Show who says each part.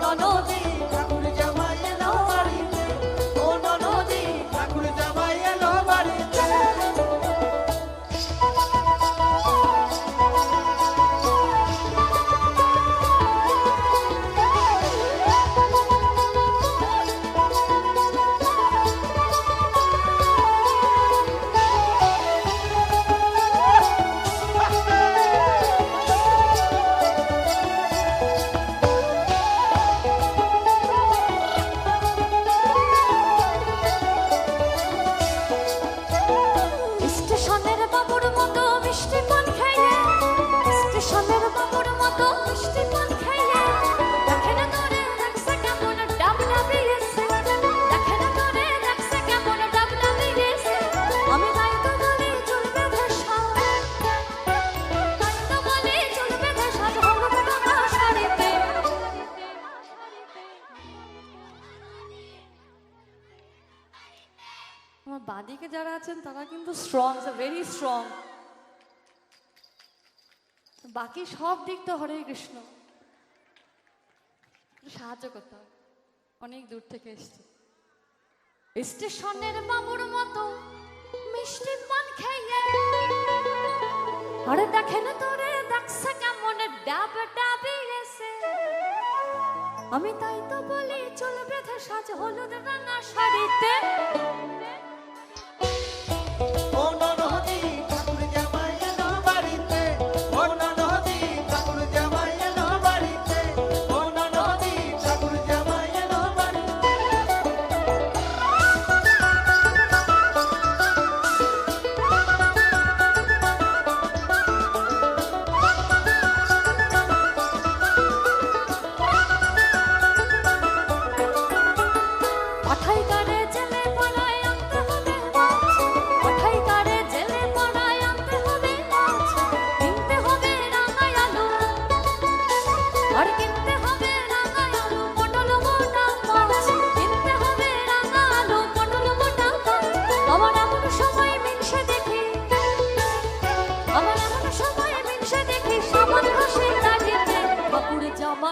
Speaker 1: ননদি ঠাকুর জামাই এলো বাড়িতে, ও ননদি ঠাকুর জামাই এলো বাড়িতে।
Speaker 2: আমার বাদিকে যারা আছেন তারা কিন্তু স্ট্রং, ভেরি স্ট্রং। বাকি সব দিক তো হরে কৃষ্ণ, সাহায্য করতে হবে, অনেক দূর থেকে এসছে। স্টেশনের বাবুর মতো মিষ্টি পান খাইয়ে আরে দেখেন তোরে দেখছে কেমন ডাব ডাবি এসে, আমি তাই তো বলি চল বেঁধে সাজ হলুদ রাঙা শাড়িতে।
Speaker 1: ও ননদি ঠাকুর জামাই এলো বাড়িতে, ও ননদি ঠাকুর জামাই এলো বাড়িতে, ও ননদি ঠাকুর জামাই এলো বাড়িতে।
Speaker 2: পাঠাই কারে জেলে পড়ায় আনতে হবে মাছ, পাঠাই কারে জেলে পড়ায় আনতে হবে মাছ, কিনতে হবে রাঙাই আলু আর কিনতে হবে রাঙাই আলু পটল মোটা মাছ, কিনতে হবে রাঙা আলু পটল মোটা মাছ। আমার এমন সময় মিনসে দেখি, আমার এমন সময় মিনসে দেখি সামান ঘষে দাঁড়িয়েছে ঠাকুর জামা